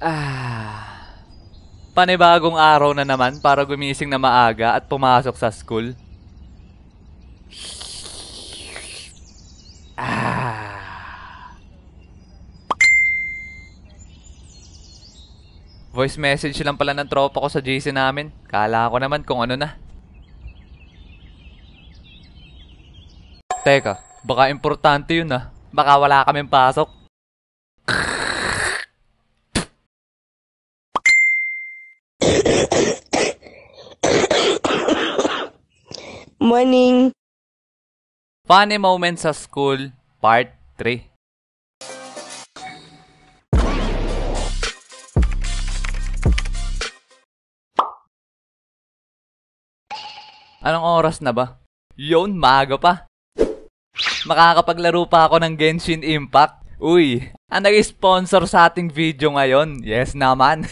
Ah, panibagong araw na naman para gumising na maaga at pumasok sa school. Voice message lang pala ng tropa ko sa GC namin. Kala ko naman kung ano na. Teka, baka importante yun ah. Baka wala kaming pasok. Morning. Funny moments sa school, part 3. Anong oras na ba? Yun, maaga pa. Makakapaglaro pa ako ng Genshin Impact. Uy, ang nag-sponsor sa ating video ngayon. Yes naman.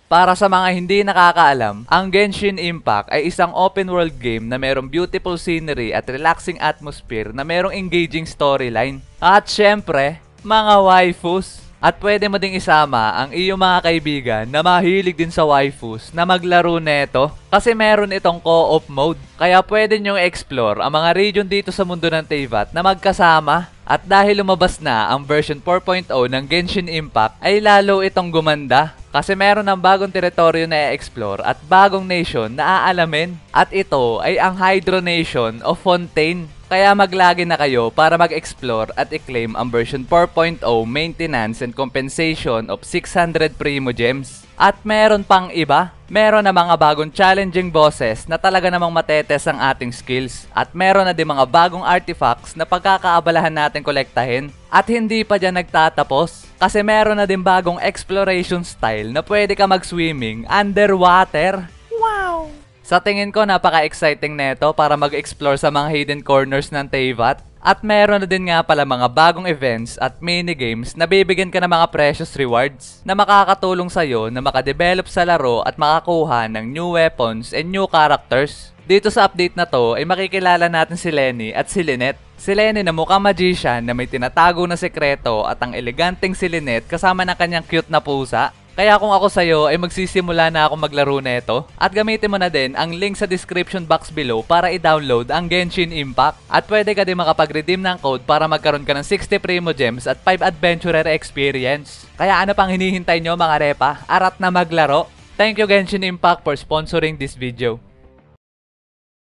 Para sa mga hindi nakakaalam, ang Genshin Impact ay isang open world game na merong beautiful scenery at relaxing atmosphere na merong engaging storyline. At syempre, mga waifus. At pwede mo ding isama ang iyong mga kaibigan na mahilig din sa waifus na maglaro neto kasi meron itong co-op mode. Kaya pwede nyong explore ang mga region dito sa mundo ng Teyvat na magkasama. At dahil lumabas na ang version 4.0 ng Genshin Impact ay lalo itong gumanda. Kasi meron ng bagong teritoryo na i-explore at bagong nation na aalamin. At ito ay ang Hydro Nation of Fontaine. Kaya maglagi na kayo para mag-explore at i-claim ang version 4.0 maintenance and compensation of 600 Primo Gems. At meron pang iba. Meron na mga bagong challenging bosses na talaga namang matetes ang ating skills. At meron na din mga bagong artifacts na pagkakaabalahan natin kolektahin. At hindi pa dyan nagtatapos. Kasi meron na din bagong exploration style na pwede ka mag-swimming underwater. Wow! Sa tingin ko, napaka-exciting neto para mag-explore sa mga hidden corners ng Teyvat. At meron na din nga pala mga bagong events at minigames na bibigyan ka ng mga precious rewards na makakatulong sa'yo na makadevelop sa laro at makakuha ng new weapons and new characters. Dito sa update na to ay makikilala natin si Lenny at si Lynette. Si Lenny na mukhang magician na may tinatago na sekreto at ang eleganteng si Lynette kasama ng kanyang cute na pusa. Kaya kung ako sa'yo ay magsisimula na ako maglaro neto at gamitin mo na din ang link sa description box below para i-download ang Genshin Impact at pwede ka din makapag-redeem ng code para magkaroon ka ng 60 Primo Gems at 5 Adventurer Experience. Kaya ano pang hinihintay nyo mga repa? Arat na maglaro! Thank you Genshin Impact for sponsoring this video.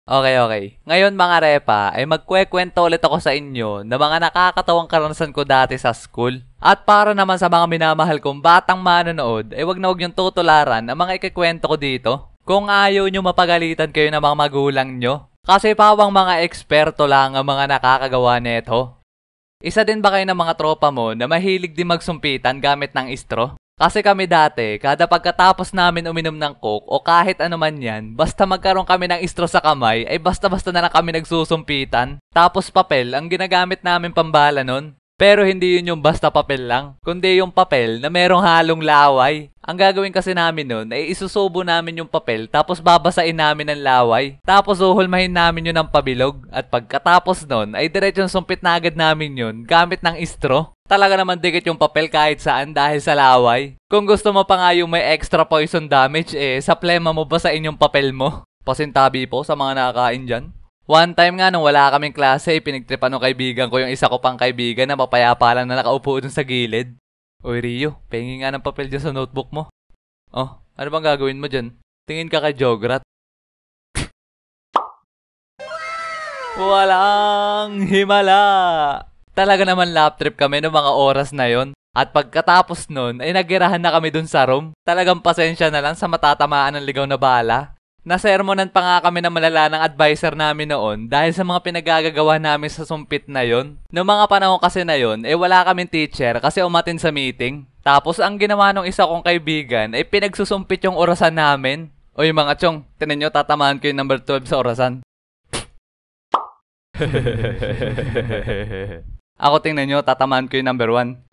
Okay. Ngayon mga repa ay magkwekwento ulit ako sa inyo na mga nakakatawang karanasan ko dati sa school. At para naman sa mga minamahal kong batang manonood, ay wag na wag yung tutularan ang mga ikikwento ko dito. Kung ayaw nyo mapagalitan kayo ng mga magulang nyo. Kasi pawang mga eksperto lang ang mga nakakagawa neto. Isa din ba kayo ng mga tropa mo na mahilig din magsumpitan gamit ng istro? Kasi kami dati, kada pagkatapos namin uminom ng coke o kahit ano man yan, basta magkaroon kami ng istro sa kamay, ay basta-basta na lang kami nagsusumpitan. Tapos papel ang ginagamit namin pambala nun. Pero hindi yun yung basta papel lang, kundi yung papel na merong halong laway. Ang gagawin kasi namin nun ay isusubo namin yung papel tapos babasain namin ng laway. Tapos uhulmahin namin yun ng pabilog. At pagkatapos nun ay diretsong sumpit na agad namin yun gamit ng istro. Talaga naman dikit yung papel kahit saan dahil sa laway. Kung gusto mo pa nga yung may extra poison damage sa plema mo basain yung papel mo. Pasintabi po sa mga nakakain dyan. One time nga nung wala kaming klase, pinagtripan ng kaibigan ko yung isa ko pang kaibigan na mapayapa lang na nakaupo dun sa gilid. Uy Rio, pengi nga ng papel dyan sa notebook mo. Oh, ano bang gagawin mo dyan? Tingin ka kay Jograt. Walang himala! Talaga naman lap trip kami noong mga oras na yon. At pagkatapos nun, ay nagirahan na kami dun sa room. Talagang pasensya na lang sa matatamaan ng ligaw na bala. Nasermonan pa nga kami ng malala ng advisor namin noon dahil sa mga pinagagagawa namin sa sumpit na yon. Noong mga panahon kasi na yon, wala kaming teacher kasi umatin sa meeting. Tapos ang ginawa ng isa kong kaibigan ay pinagsusumpit yung orasan namin. Oy mga chong, tinan nyo tatamaan ko yung number 12 sa orasan. Ako tingnan nyo, tatamaan ko yung number 1.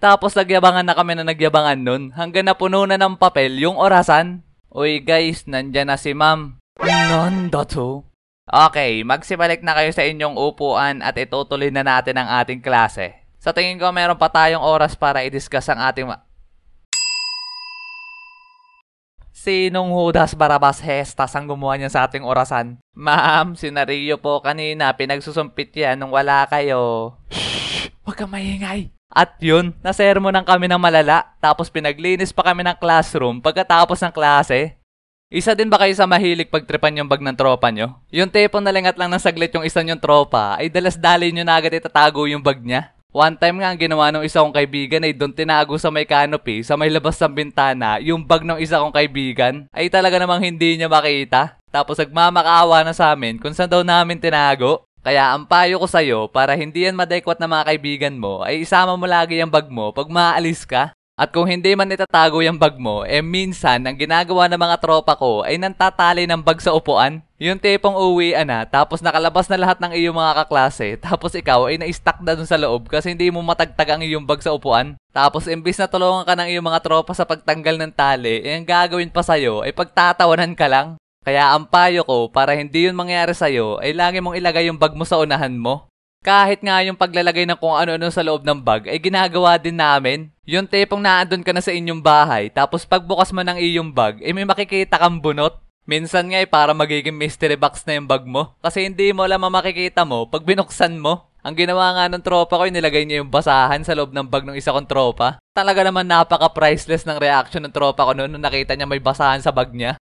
Tapos nagyabangan na kami na nagyabangan nun hanggang napuno na ng papel yung orasan. Uy guys, nandyan na si ma'am. Nanda to? Okay, magsibalik na kayo sa inyong upuan at itutuloy na natin ang ating klase. Sa tingin ko meron pa tayong oras para i-discuss ang ating Sinong Judas Barabas Hestas ang gumawa niya sa ating orasan? Ma'am, si Nario po kanina, pinagsusumpit yan nung wala kayo. Shhh! Huwag kang maingay! At yun, nasermonan kami ng malala, tapos pinaglinis pa kami ng classroom pagkatapos ng klase. Isa din ba kayo sa mahilig pagtripan yung bag ng tropa nyo? Yung tipong nalingat lang ng saglit yung isa nyong tropa, ay dalas-dali nyo na agad itatago yung bag niya. One time nga ang ginawa ng isa kong kaibigan ay doon tinago sa may canopy, sa may labas ng bintana, yung bag ng isa kong kaibigan. Ay talaga namang hindi niya makita. Tapos nagmamakaawa na sa amin kung saan daw namin tinago. Kaya ang payo ko sa'yo, para hindi yan madaikwat na mga kaibigan mo, ay isama mo lagi yung bag mo pag maalis ka. At kung hindi man itatago yung bag mo, minsan ang ginagawa ng mga tropa ko ay nantatali ng bag sa upuan. Yung tipong uwian na, tapos nakalabas na lahat ng iyong mga kaklase, tapos ikaw ay na-stuck na dun sa loob kasi hindi mo matagtag ang iyong bag sa upuan. Tapos imbis na tulungan ka ng iyong mga tropa sa pagtanggal ng tali, ang gagawin pa sa'yo ay pagtatawanan ka lang. Kaya ang payo ko, para hindi yun mangyari sa'yo, ay lagi mong ilagay yung bag mo sa unahan mo. Kahit nga yung paglalagay ng kung ano-ano sa loob ng bag ay ginagawa din namin. Yung tipong naandun ka na sa inyong bahay, tapos pagbukas mo ng iyong bag, may makikita kang bunot. Minsan nga para magiging mystery box na yung bag mo. Kasi hindi mo alam ang makikita mo pag binuksan mo. Ang ginawa nga ng tropa ko, nilagay niya yung basahan sa loob ng bag ng isa kong tropa. Talaga naman napaka-priceless ng reaction ng tropa ko noon nung nakita niya may basahan sa bag niya.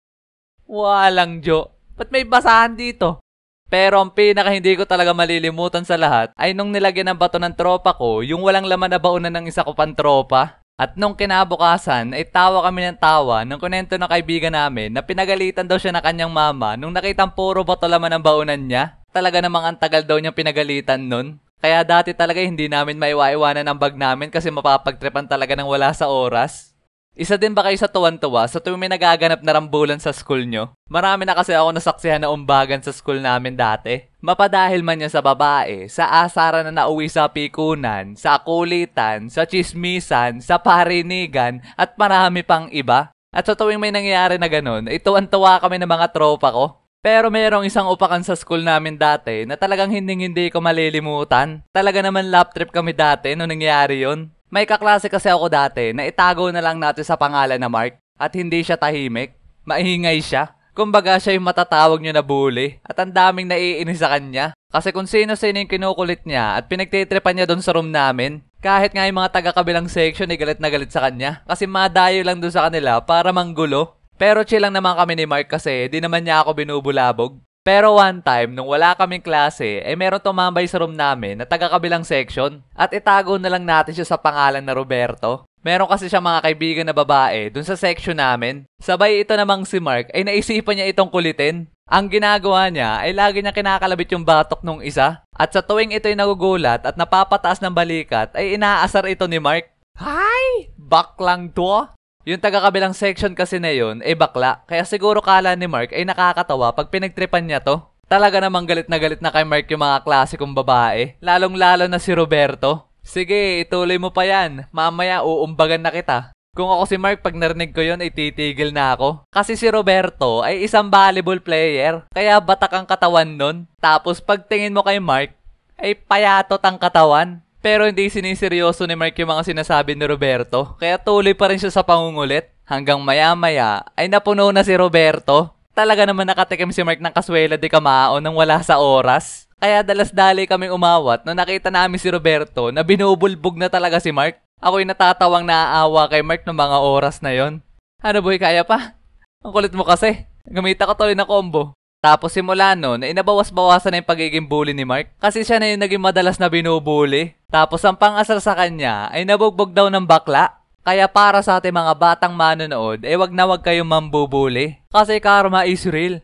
Walang jo. Ba't may basahan dito? Pero ang pinaka hindi ko talaga malilimutan sa lahat ay nung nilagyan ng bato ng tropa ko yung walang laman na baunan ng isa ko pang tropa. At nung kinabukasan ay tawa kami ng tawa nung kunento ng kaibigan namin na pinagalitan daw siya ng kanyang mama nung nakitang puro bato laman ng baunan niya. Talaga namang ang tagal daw niyang pinagalitan nun. Kaya dati talaga hindi namin maiwa-iwanan ang bag namin kasi mapapagtripan talaga ng wala sa oras. Isa din ba kayo sa tuwan-tuwa sa tuwing may nagaganap na rambulan sa school nyo? Marami na kasi ako nasaksihan na umbagan sa school namin dati. Mapadahil man yan sa babae, sa asaran na nauwi sa pikunan, sa kulitan, sa chismisan, sa parinigan, at marami pang iba. At sa tuwing may nangyayari na ganun, tuwan-tuwa kami ng mga tropa ko. Pero mayroong isang upakan sa school namin dati na talagang hindi ko malilimutan. Talaga naman lap trip kami dati nung nangyayari yun. May kaklase kasi ako dati na itago na lang natin sa pangalan na Mark at hindi siya tahimik. Maingay siya. Kumbaga siya yung matatawag nyo na bully at ang daming naiinis sa kanya. Kasi kung sino-sino yung kinukulit niya at pinagtitripan niya doon sa room namin, kahit nga yung mga taga-kabilang section ay galit na galit sa kanya kasi madayo lang doon sa kanila para manggulo. Pero chill lang naman kami ni Mark kasi di naman niya ako binubulabog. Pero one time, nung wala kaming klase, meron tumambay sa room namin na taga-kabilang section at itago na lang natin siya sa pangalan na Roberto. Meron kasi siya mga kaibigan na babae dun sa section namin. Sabay ito namang si Mark ay naisipan niya itong kulitin. Ang ginagawa niya ay lagi niya kinakalabit yung batok nung isa. At sa tuwing ito'y nagugulat at napapataas ng balikat ay inaasar ito ni Mark. Hay! Baklang to! Yung taga-kabilang section kasi na yun, bakla. Kaya siguro kala ni Mark ay nakakatawa pag pinagtripan niya to. Talaga namang galit na kay Mark yung mga klase kong babae. Lalong-lalo na si Roberto. Sige, ituloy mo pa yan. Mamaya uumbagan na kita. Kung ako si Mark, pag narinig ko yun, ay titigil na ako. Kasi si Roberto ay isang volleyball player. Kaya batak ang katawan nun. Tapos pagtingin mo kay Mark, ay payatot ang katawan. Pero hindi siniseryoso ni Mark yung mga sinasabi ni Roberto. Kaya tuloy pa rin siya sa pangungulit. Hanggang maya-maya ay napuno na si Roberto. Talaga naman nakatikim si Mark ng kaswela di kamao nang wala sa oras. Kaya dalas-dali kaming umawat nung nakita namin si Roberto na binubulbog na talaga si Mark. Ako'y natatawang naaawa kay Mark ng mga oras na yon. Ano boy, kaya pa? Ang kulit mo kasi. Gamita ko tuloy na combo. Tapos simula nun, nabawas-bawasan na yung pagiging bully ni Mark. Kasi siya na yung naging madalas na binubully. Tapos ang pang-asar sa kanya ay nabugbog daw ng bakla. Kaya para sa ating mga batang manonood, wag na wag kayong mambubuli. Kasi karma is real.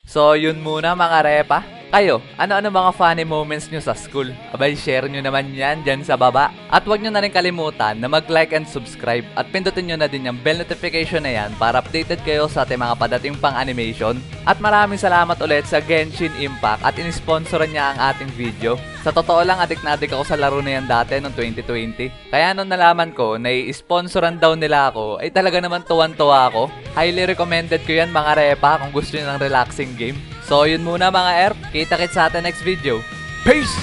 So yun muna mga repa. Kayo, ano-ano mga funny moments nyo sa school? Abay, share nyo naman yan dyan sa baba. At huwag nyo na rin kalimutan na mag-like and subscribe at pindutin nyo na din yung bell notification na yan para updated kayo sa ating mga padating pang animation. At maraming salamat ulit sa Genshin Impact at inisponsoran niya ang ating video. Sa totoo lang, adik na adik ako sa laro na yan dati noong 2020. Kaya nung nalaman ko na i-sponsoran daw nila ako, ay talaga naman tuwan-tuwa ako. Highly recommended ko yan mga repa kung gusto nyo ng relaxing game. So yun muna mga erp, kita-kits sa atin next video. Peace!